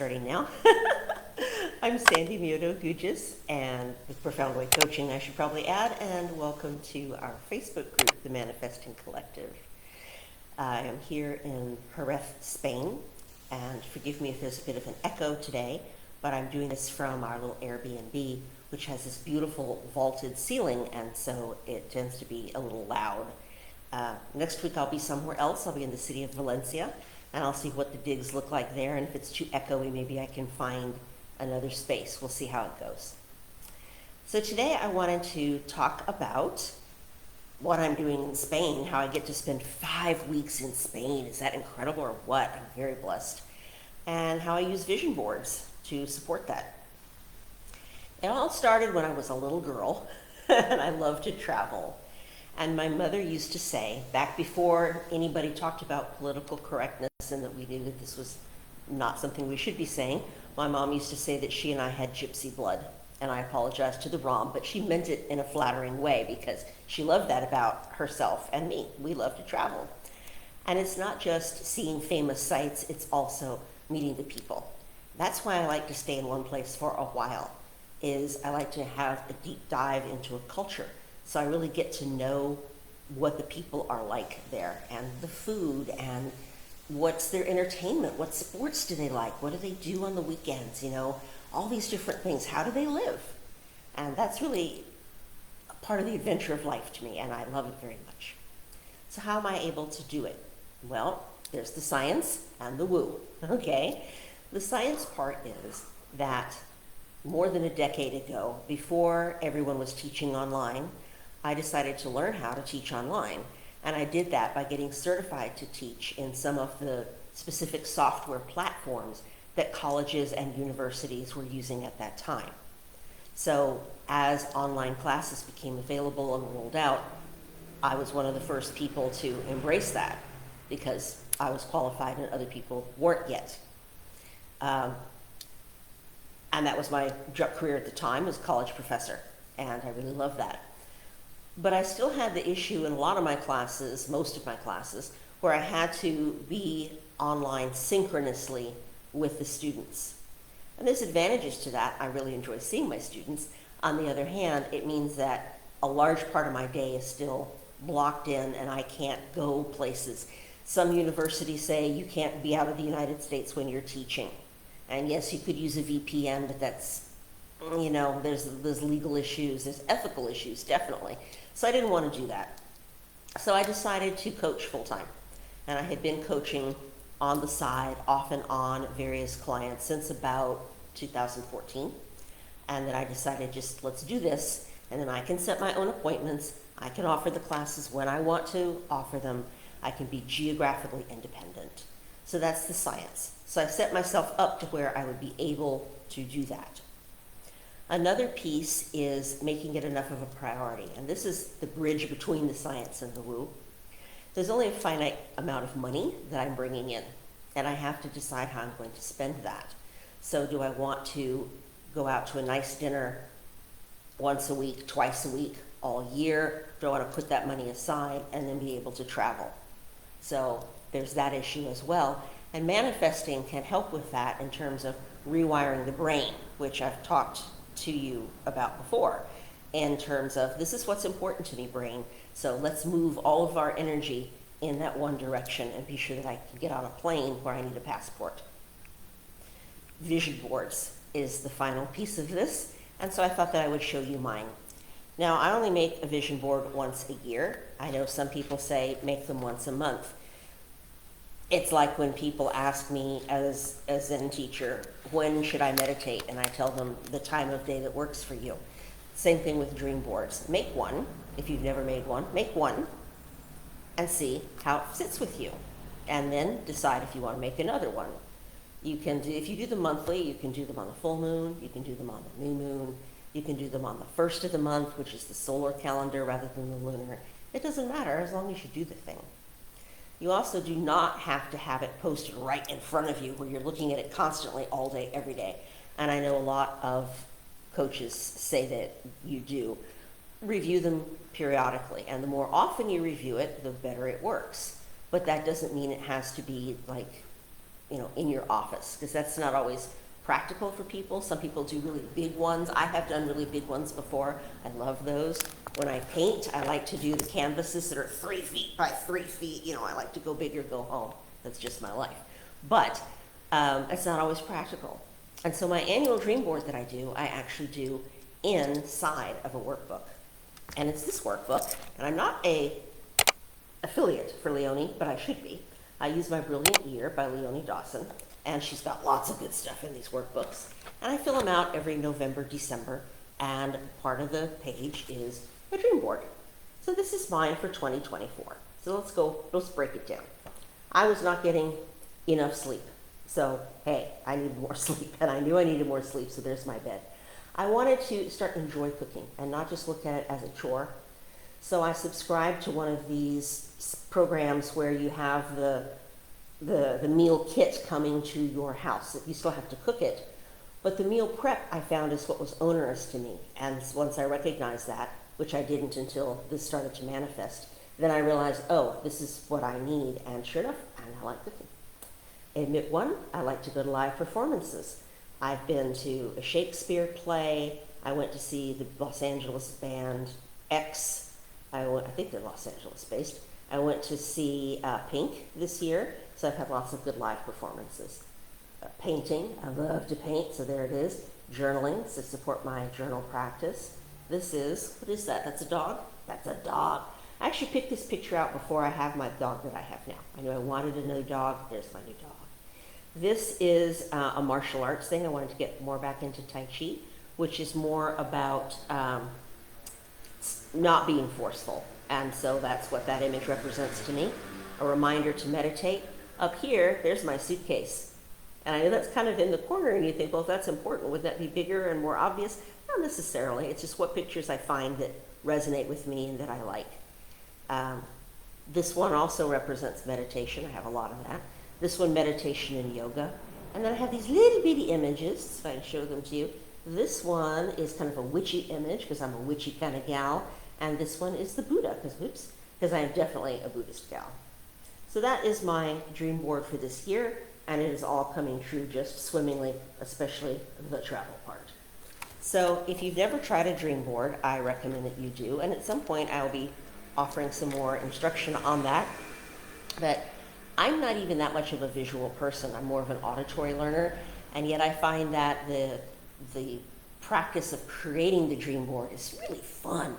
starting now. I'm Sandy Mioto-Gugis, and with Profound Way Coaching, I should probably add, and welcome to our Facebook group, the Manifesting Collective. I am here in Jerez, Spain, and forgive me if there's a bit of an echo today, but I'm doing this from our little Airbnb, which has this beautiful vaulted ceiling, and so it tends to be a little loud. Next week I'll be somewhere else. I'll be in the city of Valencia, and I'll see what the digs look like there, and if it's too echoey, maybe I can find another space. We'll see how it goes. So today I wanted to talk about what I'm doing in Spain, how I get to spend 5 weeks in Spain. Is that incredible or what? I'm very blessed. And how I use vision boards to support that. It all started when I was a little girl, and I loved to travel. And my mother used to say, back before anybody talked about political correctness and that we knew that this was not something we should be saying, my mom used to say that she and I had gypsy blood. And I apologize to the ROM, but she meant it in a flattering way because she loved that about herself and me. We love to travel. And it's not just seeing famous sites, it's also meeting the people. That's why I like to stay in one place for a while, is I like to have a deep dive into a culture. So I really get to know what the people are like there, and the food, and what's their entertainment, what sports do they like, what do they do on the weekends, all these different things. How do they live? And that's really a part of the adventure of life to me, and I love it very much. So how am I able to do it? Well, there's the science and the woo, okay? The science part is that more than a decade ago, before everyone was teaching online, I decided to learn how to teach online. And I did that by getting certified to teach in some of the specific software platforms that colleges and universities were using at that time. So as online classes became available and rolled out, I was one of the first people to embrace that because I was qualified and other people weren't yet. And that was my career at the time, was college professor, and I really loved that. But I still had the issue in a lot of my classes, most of my classes, where I had to be online synchronously with the students. And there's advantages to that. I really enjoy seeing my students. On the other hand, it means that a large part of my day is still blocked in and I can't go places. Some universities say you can't be out of the United States when you're teaching. And yes, you could use a VPN, but that's, there's legal issues, there's ethical issues, definitely. So I didn't want to do that. So I decided to coach full-time. And I had been coaching on the side, off and on, various clients since about 2014. And then I decided let's do this. And then I can set my own appointments. I can offer the classes when I want to offer them. I can be geographically independent. So that's the science. So I set myself up to where I would be able to do that. Another piece is making it enough of a priority, and this is the bridge between the science and the woo. There's only a finite amount of money that I'm bringing in, and I have to decide how I'm going to spend that. So do I want to go out to a nice dinner once a week, twice a week, all year? Do I want to put that money aside and then be able to travel? So there's that issue as well. And manifesting can help with that in terms of rewiring the brain, which I've talked to you about before, in terms of this is what's important to me, brain. So let's move all of our energy in that one direction and be sure that I can get on a plane where I need a passport. Vision boards is the final piece of this, and so I thought that I would show you mine. Now, I only make a vision board once a year. I know some people say make them once a month. It's like when people ask me as a Zen teacher, when should I meditate? And I tell them the time of day that works for you. Same thing with dream boards. Make one. If you've never made one, make one and see how it sits with you. And then decide if you want to make another one. If you do them monthly, you can do them on the full moon, you can do them on the new moon, you can do them on the first of the month, which is the solar calendar rather than the lunar. It doesn't matter as long as you do the thing. You also do not have to have it posted right in front of you where you're looking at it constantly all day, every day. And I know a lot of coaches say that you do. Review them periodically, and the more often you review it, the better it works. But that doesn't mean it has to be like in your office, because that's not always practical for people. Some people do really big ones. I have done really big ones before. I love those. When I paint, I like to do the canvases that are 3 feet by 3 feet. I like to go big or go home. That's just my life. But it's not always practical. And so my annual dream board that I do, I actually do inside of a workbook. And it's this workbook, and I'm not a affiliate for Leonie, but I should be. I use My Brilliant Year by Leonie Dawson, and she's got lots of good stuff in these workbooks. And I fill them out every November, December, and part of the page is a dream board. So this is mine for 2024. So let's break it down. I was not getting enough sleep. So, hey, I need more sleep, and I knew I needed more sleep, so there's my bed. I wanted to start to enjoy cooking and not just look at it as a chore. So I subscribed to one of these programs where you have the meal kit coming to your house. You still have to cook it, but the meal prep I found is what was onerous to me. And once I recognized that, which I didn't until this started to manifest, then I realized, oh, this is what I need. And sure enough, I like cooking. Admit one, I like to go to live performances. I've been to a Shakespeare play. I went to see the Los Angeles band X. I think they're Los Angeles based. I went to see Pink this year, so I've had lots of good live performances. Painting, I love to paint, so there it is. Journaling, to support my journal practice. What is that? That's a dog? That's a dog. I actually picked this picture out before I have my dog that I have now. I knew I wanted another dog. There's my new dog. This is a martial arts thing. I wanted to get more back into Tai Chi, which is more about not being forceful. And so that's what that image represents to me. A reminder to meditate. Up here, there's my suitcase. And I know that's kind of in the corner, and you think, well, if that's important, would that be bigger and more obvious? Not necessarily. It's just what pictures I find that resonate with me and that I like. This one also represents meditation. I have a lot of that. This one, meditation and yoga. And then I have these little bitty images, if I can show them to you. This one is kind of a witchy image, because I'm a witchy kind of gal. And this one is the Buddha, because I am definitely a Buddhist gal. So that is my dream board for this year, and it is all coming true just swimmingly, especially the travel part. So if you've never tried a dream board, I recommend that you do. And at some point, I'll be offering some more instruction on that. But I'm not even that much of a visual person. I'm more of an auditory learner, and yet I find that the practice of creating the dream board is really fun.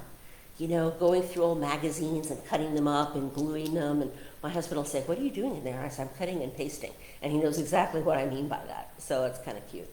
Going through old magazines and cutting them up and gluing them, and my husband will say, "What are you doing in there?" I say, "I'm cutting and pasting," and he knows exactly what I mean by that, so it's kind of cute.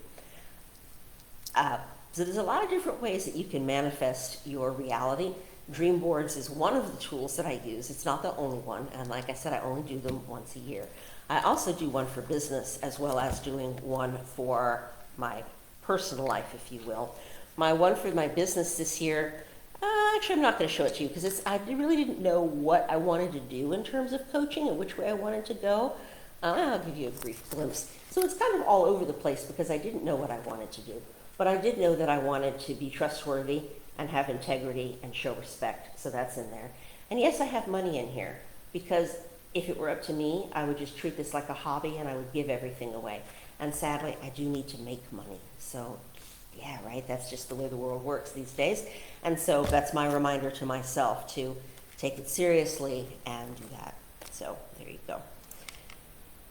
So there's a lot of different ways that you can manifest your reality. Dream boards is one of the tools that I use. It's not the only one, and like I said, I only do them once a year. I also do one for business, as well as doing one for my personal life, if you will. My one for my business this year, actually I'm not going to show it to you, because I really didn't know what I wanted to do in terms of coaching and which way I wanted to go. I'll give you a brief glimpse. So it's kind of all over the place, because I didn't know what I wanted to do. But I did know that I wanted to be trustworthy and have integrity and show respect, so that's in there. And yes, I have money in here, because if it were up to me, I would just treat this like a hobby and I would give everything away. And sadly, I do need to make money. So yeah, right, that's just the way the world works these days. And so that's my reminder to myself to take it seriously and do that. So there you go.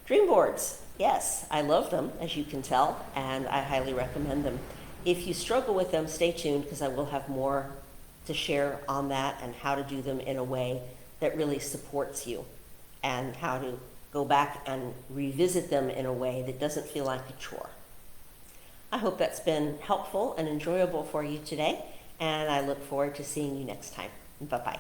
Dream boards, yes, I love them, as you can tell, and I highly recommend them. If you struggle with them, stay tuned, because I will have more to share on that and how to do them in a way that really supports you, and how to go back and revisit them in a way that doesn't feel like a chore. I hope that's been helpful and enjoyable for you today, and I look forward to seeing you next time. Bye-bye.